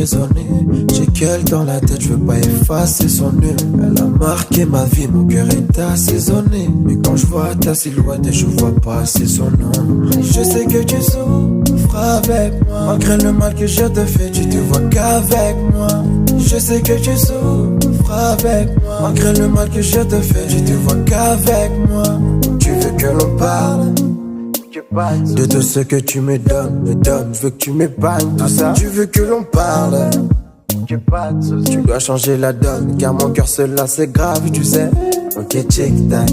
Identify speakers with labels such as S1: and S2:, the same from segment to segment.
S1: raisonner. J'ai qu'elle dans la tête, je veux pas effacer son nœud. Elle a marqué ma vie, mon cœur est assaisonné. Mais quand je vois ta silhouette et je vois passer son nom, je sais que tu souffres avec moi. Malgré le mal que je te fais, tu te vois qu'avec moi. Je sais que tu souffres avec moi. Malgré le mal que je te fais, tu te vois qu'avec moi. Tu veux que l'on parle de tout ce que tu me donnes, je veux que tu m'épargnes tout ça. Tu veux que l'on parle, tu dois changer la donne, car mon cœur seul là c'est grave, tu sais. Ok, tic tac,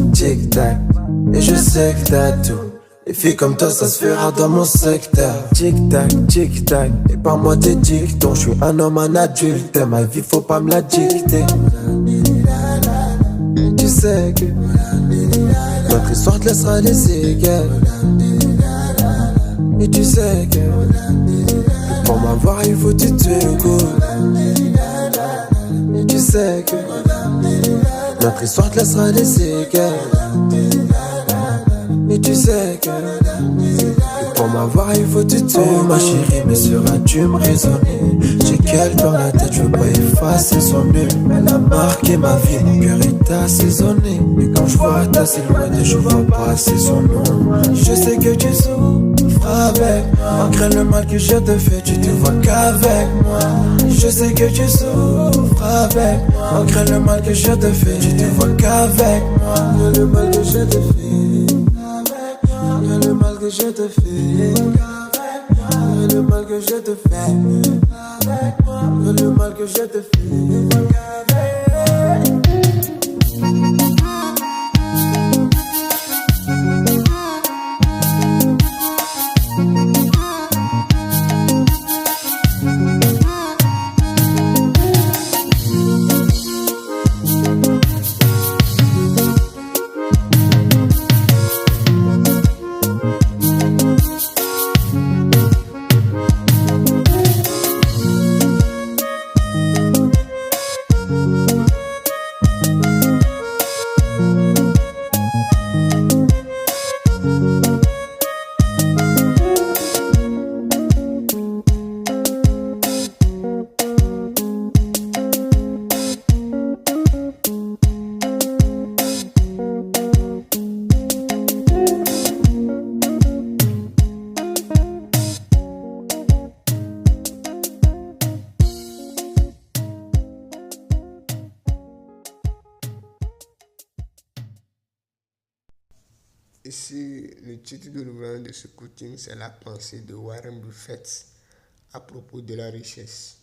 S1: et je sais que t'as tout. Les filles comme toi ça se fera dans mon secteur. Tic tac, et par moi tes dictons. Je suis un homme, un adulte, ma vie faut pas me la dicter. Et tu sais que notre histoire te laissera des séquelles. Et tu sais que pour m'avoir il faut tu tuer le coup. Et tu sais que notre histoire te laissera des séquelles. Et tu sais que pour m'avoir il faut tu tuer. Oh ma chérie, mais seras-tu me raisonner? J'ai qu'elle dans la tête, je veux pas effacer son nœud. Elle a marqué ma vie, mon cœur est assaisonné. Mais quand je vois ta silhouette et je vois passer son nom, je sais que tu souffres avec moi. Malgré le mal que je te fais, tu te vois qu'avec moi. Je sais que tu souffres avec moi. Malgré le mal que je te fais, tu te vois qu'avec moi. Malgré le mal que je te fais, malgré le mal que je te fais, malgré le mal que je te fais, malgré le mal que je te fais.
S2: Ici, le titre de l'ouvrage de ce coaching, c'est la pensée de Warren Buffett à propos de la richesse.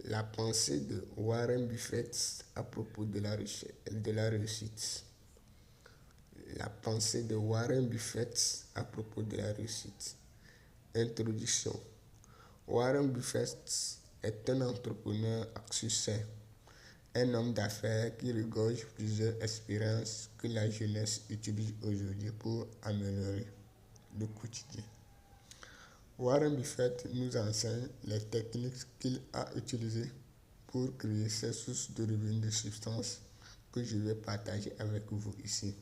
S2: La pensée de Warren Buffett à propos de la réussite. La pensée de Warren Buffett à propos de la réussite. Introduction. Warren Buffett est un entrepreneur à succès, un homme d'affaires qui regorge plusieurs expériences que la jeunesse utilise aujourd'hui pour améliorer le quotidien. Warren Buffett nous enseigne les techniques qu'il a utilisées pour créer ces sources de revenus de substance que je vais partager avec vous ici.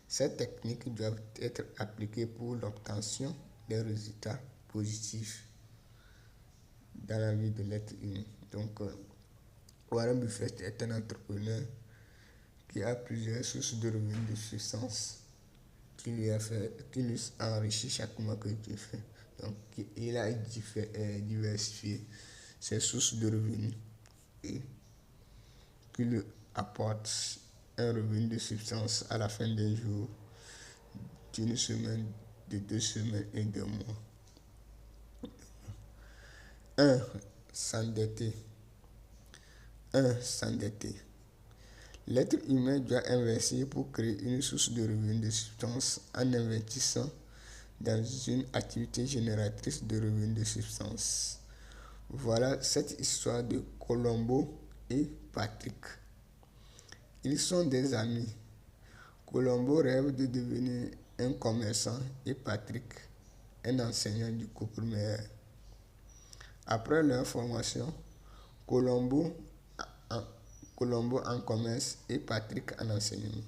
S2: Ces techniques doivent être appliquées pour l'obtention des résultats positifs dans la vie de l'être humain. Donc, Warren Buffett est un entrepreneur qui a plusieurs sources de revenus de substance qui lui enrichit chaque mois que Dieu fait. Donc, il a diversifié ses sources de revenus et qui lui apporte un revenu de substance à la fin des jours, d'une semaine, de 2 semaines et de mois. 1. S'endetter. L'être humain doit investir pour créer une source de revenus de substance en investissant dans une activité génératrice de revenus de substance. Voilà cette histoire de Colombo et Patrick. Ils sont des amis. Colombo rêve de devenir un commerçant et Patrick un enseignant du cours primaire. Après leur formation, Colombo en commerce et Patrick en enseignement.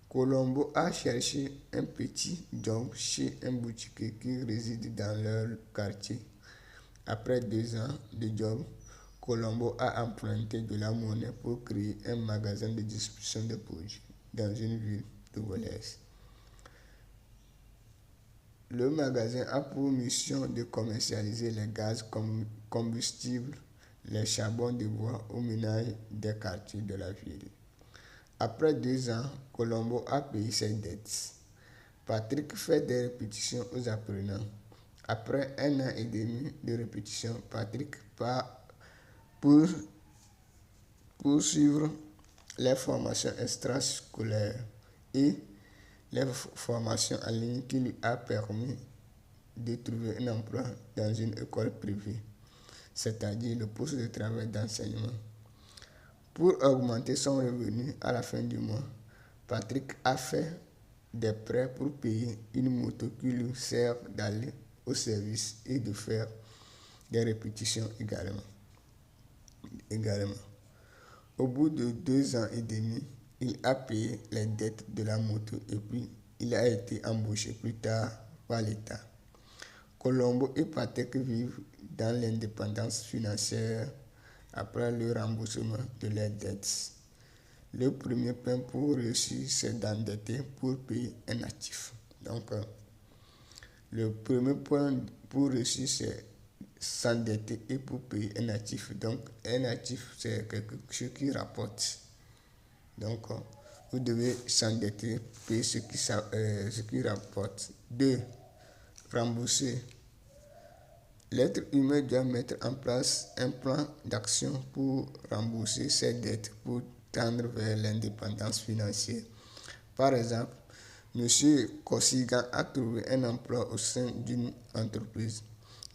S2: Colombo a cherché un petit job chez un boutiquier qui réside dans leur quartier Après 2 ans de job, Colombo a emprunté de la monnaie pour créer un magasin de distribution de produits dans une ville togolaise. Le magasin a pour mission de commercialiser les gaz combustibles, les charbons de bois aux ménages des quartiers de la ville. Après 2 ans, Colombo a payé ses dettes. Patrick fait des répétitions aux apprenants. Après 1 an et demi de répétition, Patrick part pour poursuivre les formations extrascolaires et les formations en ligne qui lui a permis de trouver un emploi dans une école privée, c'est-à-dire le poste de travail d'enseignement. Pour augmenter son revenu à la fin du mois, Patrick a fait des prêts pour payer une moto qui lui sert d'aller au service et de faire des répétitions également. Au bout de 2 ans et demi, il a payé les dettes de la moto et puis il a été embauché plus tard par l'État. Colombo et Patrick vivent dans l'indépendance financière après le remboursement de leurs dettes. Le premier point pour réussir, c'est d'endetter pour payer un actif. Donc, le premier point pour réussir, c'est s'endetter et pour payer un actif. Donc, un actif, c'est quelque chose qui rapporte. Donc, vous devez s'endetter, payer ce qui rapporte. 2. Rembourser. L'être humain doit mettre en place un plan d'action pour rembourser ses dettes pour tendre vers l'indépendance financière. Par exemple, M. Kosigan a trouvé un emploi au sein d'une entreprise.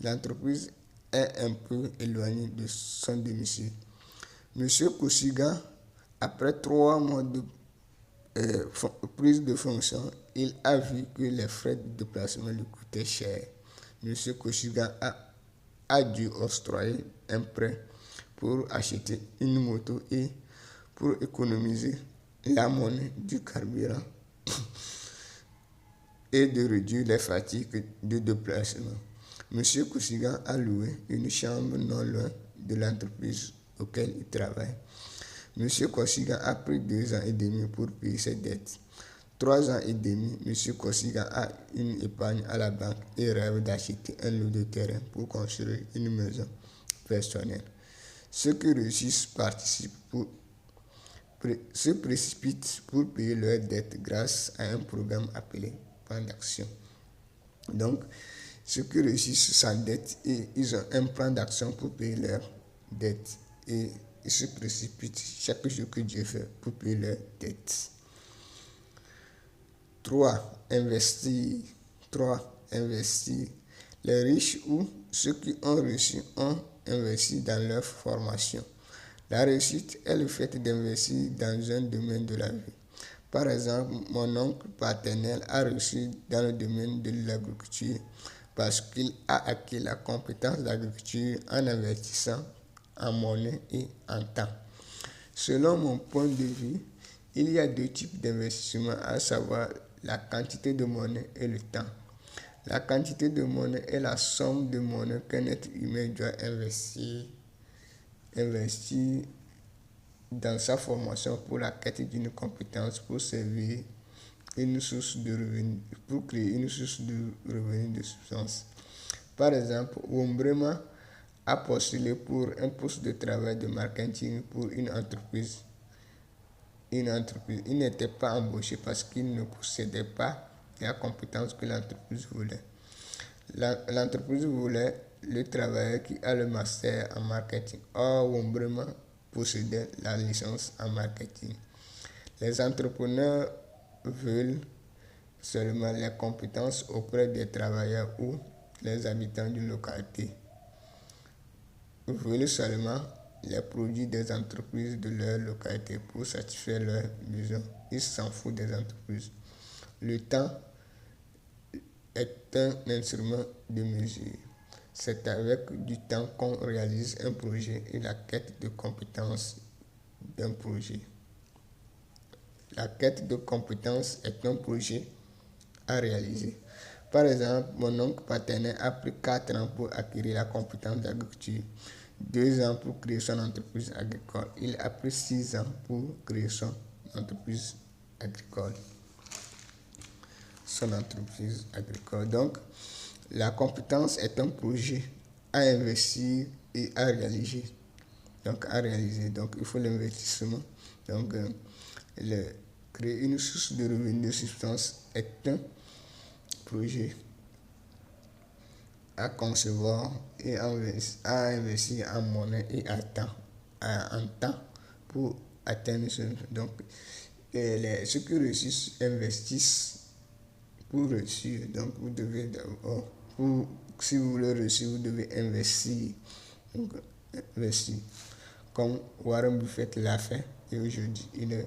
S2: L'entreprise est un peu éloignée de son domicile. M. Kosigan, après 3 mois de prise de fonction, il a vu que les frais de déplacement lui coûtaient cher. M. Kosigan a dû octroyer un prêt pour acheter une moto et pour économiser la monnaie du carburant et de réduire les fatigues de déplacement. M. Kosigan a loué une chambre non loin de l'entreprise auquel il travaille. M. Kosigan a pris 2 ans et demi pour payer ses dettes. 3 ans et demi, M. Kosigan a une épargne à la banque et rêve d'acheter un lot de terrain pour construire une maison personnelle. Ceux qui réussissent se précipitent pour payer leurs dettes grâce à un programme appelé plan d'action. Donc, ceux qui réussissent s'endettent et ils ont un plan d'action pour payer leurs dettes et ils se précipitent chaque jour que Dieu fait pour payer leurs dettes. 3. Investir. Les riches ou ceux qui ont réussi ont investi dans leur formation. La réussite est le fait d'investir dans un domaine de la vie. Par exemple, mon oncle paternel a réussi dans le domaine de l'agriculture parce qu'il a acquis la compétence d'agriculture en investissant en monnaie et en temps. Selon mon point de vue, il y a 2 types d'investissement, à savoir la quantité de monnaie et le temps. La quantité de monnaie est la somme de monnaie qu'un être humain doit investir dans sa formation pour la quête d'une compétence pour servir une source de revenus, pour créer une source de revenus de substance. Par exemple, Wombrema a postulé pour un poste de travail de marketing pour une entreprise. Il n'était pas embauché parce qu'il ne possédait pas la compétence que l'entreprise voulait. L'entreprise voulait le travailleur qui a le master en marketing. Or, Wombrema possédait la licence en marketing. Les entrepreneurs veulent seulement les compétences auprès des travailleurs ou les habitants d'une localité. Ils veulent seulement les produits des entreprises de leur localité pour satisfaire leurs besoins. Ils s'en foutent des entreprises. Le temps est un instrument de mesure. C'est avec du temps qu'on réalise un projet et la quête de compétences d'un projet. La quête de compétences est un projet à réaliser. Par exemple, mon oncle paternel a pris 4 ans pour acquérir la compétence d'agriculture, 2 ans pour créer son entreprise agricole. Il a pris 6 ans pour créer son entreprise agricole. Donc, la compétence est un projet à investir et à réaliser. Donc, il faut l'investissement. Donc, créer une source de revenus de substance est un projet à concevoir et à investir en monnaie et en temps pour atteindre ce. Donc, ceux qui réussissent investissent pour réussir. Donc, vous devez si vous voulez réussir, vous devez investir. Donc, investir. Comme Warren Buffett l'a fait et aujourd'hui, il est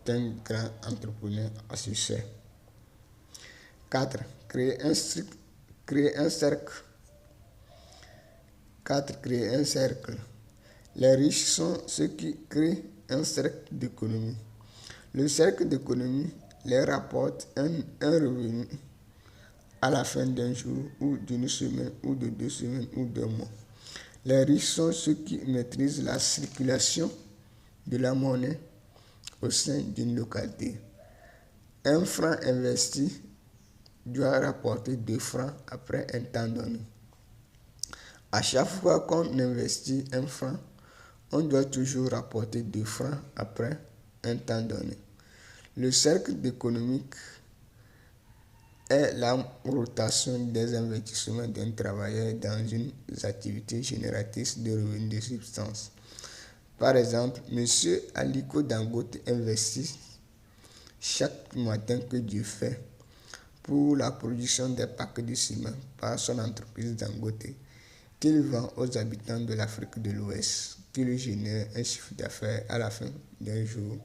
S2: un grand entrepreneur à succès. 4. Créer un cercle. 4. Créer un cercle. Les riches sont ceux qui créent un cercle d'économie. Le cercle d'économie leur rapporte un revenu à la fin d'un jour ou d'une semaine ou de 2 semaines ou de mois. Les riches sont ceux qui maîtrisent la circulation de la monnaie au sein d'une localité. Un franc investi doit rapporter 2 francs après un temps donné. À chaque fois qu'on investit un franc, on doit toujours rapporter 2 francs après un temps donné. Le cercle économique est la rotation des investissements d'un travailleur dans une activité génératrice de revenus de substance. Par exemple, M. Aliko Dangote investit chaque matin que Dieu fait pour la production des paquets de ciment par son entreprise Dangote, qu'il vend aux habitants de l'Afrique de l'Ouest, qu'il génère un chiffre d'affaires à la fin d'un jour,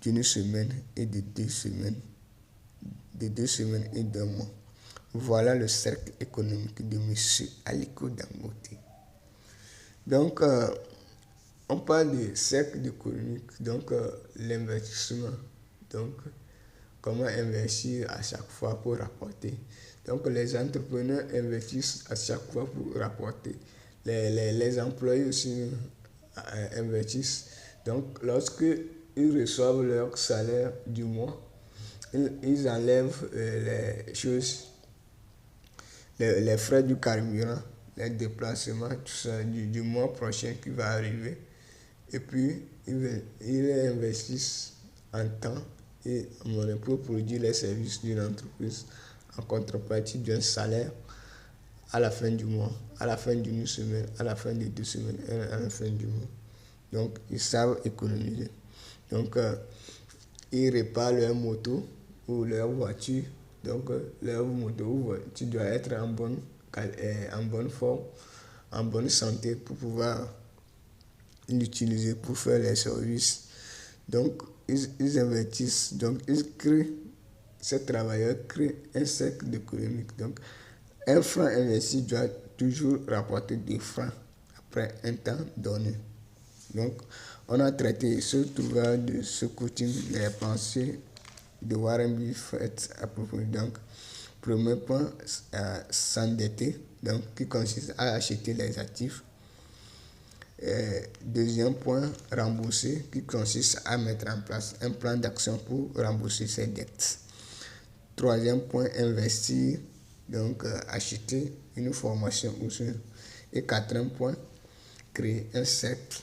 S2: d'une semaine et de 2 semaines, et d'un mois. Voilà le cercle économique de M. Aliko Dangote. Donc, on parle de cercle économique, donc l'investissement. Donc, comment investir à chaque fois pour rapporter. Donc, les entrepreneurs investissent à chaque fois pour rapporter. Les employés aussi investissent. Donc, lorsque ils reçoivent leur salaire du mois, ils enlèvent les choses, les frais du carburant, les déplacements, tout ça du mois prochain qui va arriver. Et puis, ils investissent en temps et en monnaie pour produire les services d'une entreprise en contrepartie d'un salaire à la fin du mois, à la fin d'une semaine, à la fin de 2 semaines, à la fin du mois. Donc, ils savent économiser. Donc, ils réparent leur moto ou leur voiture. Donc, leur moto ou voiture doit être en bonne forme, en bonne santé pour pouvoir l'utiliser pour faire les services. Donc, ils investissent. Donc, ces travailleurs créent un cercle économique. Donc, un franc investi doit toujours rapporter 2 francs après un temps donné. Donc, on a traité ce ouvrage de ce coaching, les pensées de Warren Buffett à propos. Donc, premier point, s'endetter, donc qui consiste à acheter les actifs. Deuxième point, rembourser, qui consiste à mettre en place un plan d'action pour rembourser ses dettes. Troisième point, investir, donc acheter une formation ou et quatrième point, créer un cercle